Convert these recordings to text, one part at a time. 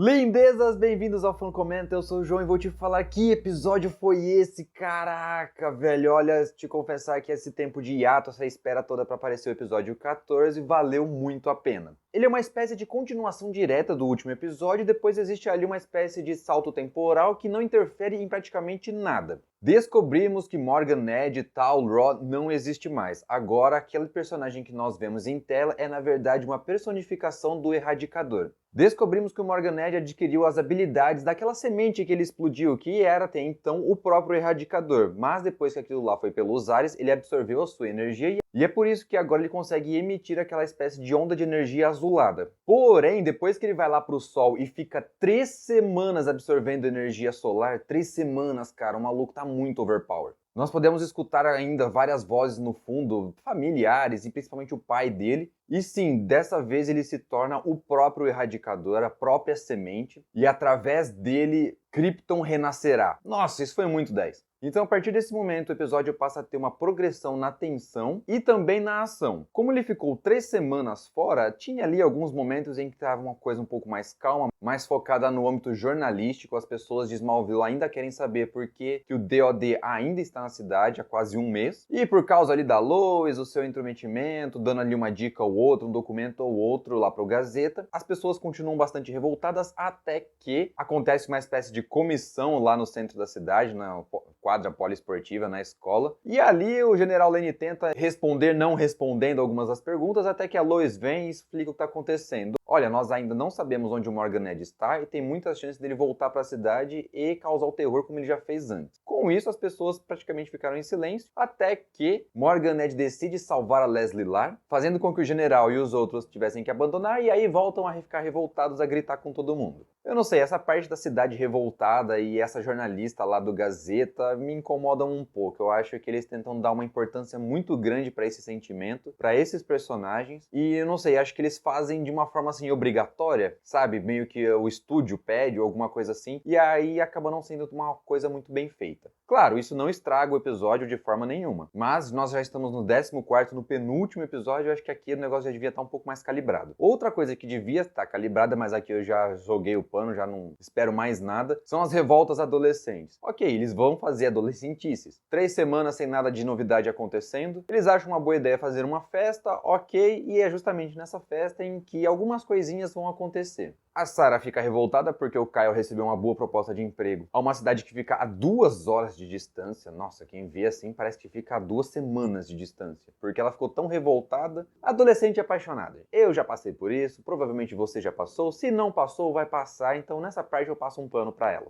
Lindezas, bem-vindos ao Fan Comenta, eu sou o João e vou te falar que episódio foi esse, caraca, velho, olha, te confessar que esse tempo de hiato, essa espera toda pra aparecer o episódio 14, valeu muito a pena. Ele é uma espécie de continuação direta do último episódio e depois existe ali uma espécie de salto temporal que não interfere em praticamente nada. Descobrimos que Morgan Ned, Tal, Rod não existe mais. Agora, aquele personagem que nós vemos em tela é na verdade uma personificação do Erradicador. Descobrimos que o Morgan Ned adquiriu as habilidades daquela semente que ele explodiu, que era até então o próprio Erradicador, mas depois que aquilo lá foi pelos ares, ele absorveu a sua energia e é por isso que agora ele consegue emitir aquela espécie de onda de energia azulada. Porém, depois que ele vai lá pro Sol e fica 3 semanas absorvendo energia solar, 3 semanas, cara, o maluco tá muito overpowered. Nós podemos escutar ainda várias vozes no fundo, familiares e principalmente o pai dele. E sim, dessa vez ele se torna o próprio Erradicador, a própria semente, e através dele, Krypton renascerá. Nossa, isso foi muito 10. Então, a partir desse momento, o episódio passa a ter uma progressão na tensão e também na ação. Como ele ficou 3 semanas fora, tinha ali alguns momentos em que estava uma coisa um pouco mais calma, mais focada no âmbito jornalístico. As pessoas de Smallville ainda querem saber por que o DOD ainda está na cidade há quase um mês. E por causa ali da Lois, o seu intrometimento, dando ali uma dica ou outra, um documento ou outro lá para o Gazeta, as pessoas continuam bastante revoltadas até que acontece uma espécie de comissão lá no centro da cidade, na quadra poliesportiva, na escola. E ali o General Lane tenta responder não respondendo algumas das perguntas, até que a Lois vem e explica o que está acontecendo. Olha, nós ainda não sabemos onde o Morgan Ned está e tem muitas chances dele voltar para a cidade e causar o terror como ele já fez antes. Com isso, as pessoas praticamente ficaram em silêncio, até que Morgan Ned decide salvar a Leslie Lar, fazendo com que o general e os outros tivessem que abandonar, e aí voltam a ficar revoltados, a gritar com todo mundo. Eu não sei, essa parte da cidade revoltada e essa jornalista lá do Gazeta me incomodam um pouco. Eu acho que eles tentam dar uma importância muito grande para esse sentimento, para esses personagens, e eu não sei, acho que eles fazem de uma forma assim obrigatória, sabe? Meio que o estúdio pede ou alguma coisa assim, e aí acaba não sendo uma coisa muito bem feita. Claro, isso não estraga o episódio de forma nenhuma, mas nós já estamos no 14º, no penúltimo episódio, eu acho que aqui o negócio já devia estar um pouco mais calibrado. Outra coisa que devia estar calibrada, mas aqui eu já joguei o pano, já não espero mais nada, são as revoltas adolescentes. Ok, eles vão fazer adolescentices. 3 semanas sem nada de novidade acontecendo, eles acham uma boa ideia fazer uma festa, ok, e é justamente nessa festa em que algumas coisinhas vão acontecer. A Sarah fica revoltada porque o Kyle recebeu uma boa proposta de emprego a uma cidade que fica a 2 horas de distância. Nossa, quem vê assim parece que fica a 2 semanas de distância, porque ela ficou tão revoltada. Adolescente apaixonada. Eu já passei por isso, provavelmente você já passou. Se não passou, vai passar, então nessa parte eu passo um pano pra ela.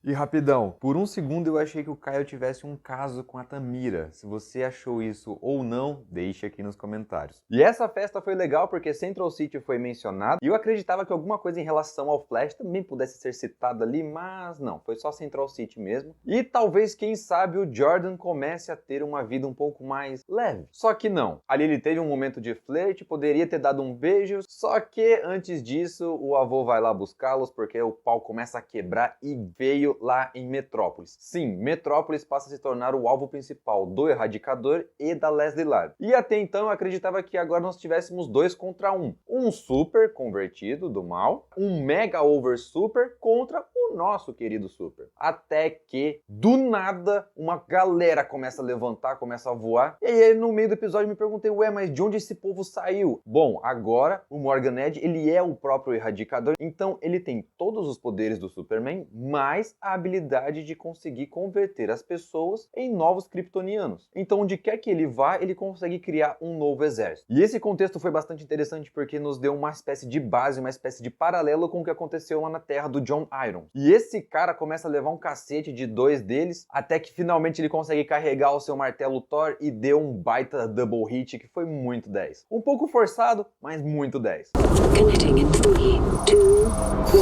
E rapidão, por um segundo eu achei que o Kyle tivesse um caso com a Tamira. Se você achou isso ou não, deixe aqui nos comentários. E essa festa foi legal porque Central City foi mencionado e eu acreditava que alguma coisa em relação ao Flash também pudesse ser citada ali, mas não, foi só Central City mesmo. E talvez, quem sabe, o Jordan comece a ter uma vida um pouco mais leve. Só que não. Ali ele teve um momento de flerte, poderia ter dado um beijo, só que antes disso o avô vai lá buscá-los porque o pau começa a quebrar e veio lá em Metrópolis. Sim, Metrópolis passa a se tornar o alvo principal do Erradicador e da Leslie Lar. E até então eu acreditava que agora nós tivéssemos 2 contra 1. Um super convertido do mal, um mega over super contra o nosso querido super. Até que, do nada, uma galera começa a levantar, começa a voar. E aí no meio do episódio eu me perguntei, ué, mas de onde esse povo saiu? Bom, agora o Morgan Ned, ele é o próprio Erradicador, então ele tem todos os poderes do Superman, mas a habilidade de conseguir converter as pessoas em novos kryptonianos. Então, onde quer que ele vá, ele consegue criar um novo exército. E esse contexto foi bastante interessante porque nos deu uma espécie de base, uma espécie de paralelo com o que aconteceu lá na Terra do John Irons. E esse cara começa a levar um cacete de 2 deles, até que finalmente ele consegue carregar o seu martelo Thor e deu um baita double hit que foi muito 10. Um pouco forçado, mas muito 10. Connecting in 3, 2, 1.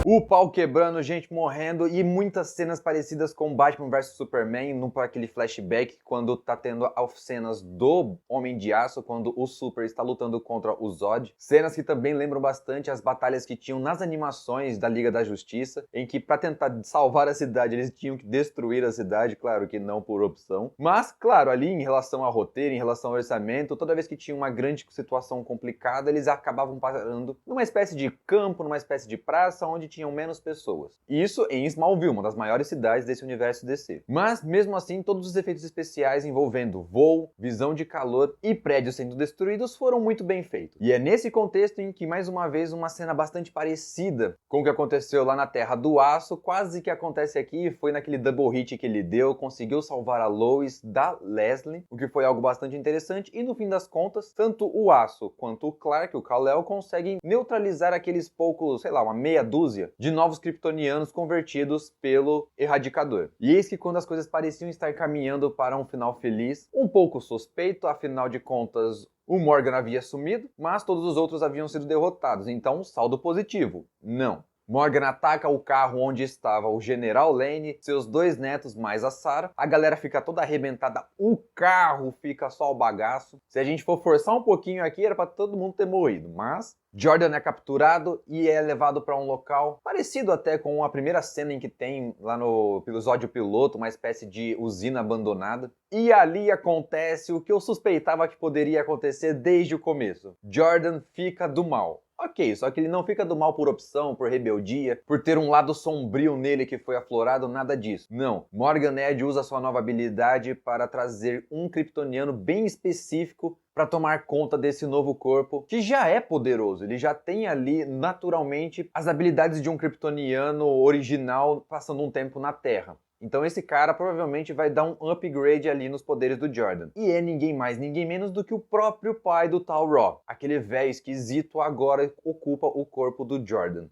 O O pau quebrando, gente morrendo e muitas cenas parecidas com Batman vs Superman, aquele flashback quando tá tendo as cenas do Homem de Aço, quando o Super está lutando contra o Zod. Cenas que também lembram bastante as batalhas que tinham nas animações da Liga da Justiça, em que para tentar salvar a cidade eles tinham que destruir a cidade, claro que não por opção. Mas, claro, ali em relação a roteiro, em relação ao orçamento, toda vez que tinha uma grande situação complicada, eles acabavam parando numa espécie de campo, numa espécie de praça, onde tinham menos pessoas. Isso em Smallville, uma das maiores cidades desse universo DC. Mas, mesmo assim, todos os efeitos especiais envolvendo voo, visão de calor e prédios sendo destruídos foram muito bem feitos. E é nesse contexto em que, mais uma vez, uma cena bastante parecida com o que aconteceu lá na Terra do Aço, quase que acontece aqui, foi naquele double hit que ele deu, conseguiu salvar a Lois da Leslie, o que foi algo bastante interessante, e no fim das contas, tanto o Aço quanto o Clark, o Kal-El, conseguem neutralizar aqueles poucos, sei lá, uma meia dúzia de novos kryptonianos convertidos pelo Erradicador. E eis que quando as coisas pareciam estar caminhando para um final feliz, um pouco suspeito, afinal de contas, o Morgan havia sumido, mas todos os outros haviam sido derrotados, então saldo positivo. Não. Morgan ataca o carro onde estava o General Lane, seus 2 netos mais a Sarah. A galera fica toda arrebentada, o carro fica só o bagaço. Se a gente for forçar um pouquinho aqui, era para todo mundo ter morrido, mas Jordan é capturado e é levado para um local parecido até com a primeira cena em que tem lá no episódio piloto, uma espécie de usina abandonada. E ali acontece o que eu suspeitava que poderia acontecer desde o começo. Jordan fica do mal. Ok, só que ele não fica do mal por opção, por rebeldia, por ter um lado sombrio nele que foi aflorado, nada disso. Não, Morgan Edge usa sua nova habilidade para trazer um kryptoniano bem específico para tomar conta desse novo corpo, que já é poderoso. Ele já tem ali, naturalmente, as habilidades de um kryptoniano original passando um tempo na Terra. Então esse cara provavelmente vai dar um upgrade ali nos poderes do Jordan. E é ninguém mais, ninguém menos do que o próprio pai do Tal-Rok. Aquele velho esquisito agora ocupa o corpo do Jordan.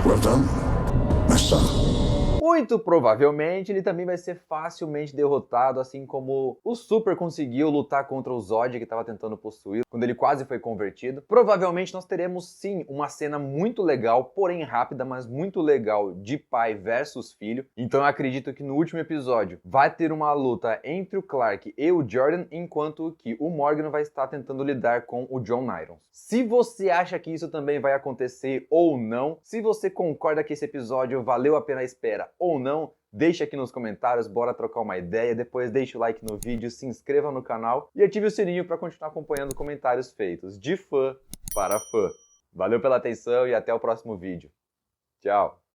Well done, my son. Muito provavelmente ele também vai ser facilmente derrotado, assim como o Super conseguiu lutar contra o Zod que estava tentando possuir, quando ele quase foi convertido. Provavelmente nós teremos sim uma cena muito legal, porém rápida, mas muito legal, de pai versus filho. Então eu acredito que no último episódio vai ter uma luta entre o Clark e o Jordan, enquanto que o Morgan vai estar tentando lidar com o John Irons. Se você acha que isso também vai acontecer ou não, se você concorda que esse episódio valeu a pena a espera ou não, deixa aqui nos comentários, bora trocar uma ideia, depois deixa o like no vídeo, se inscreva no canal e ative o sininho para continuar acompanhando comentários feitos de fã para fã. Valeu pela atenção e até o próximo vídeo. Tchau!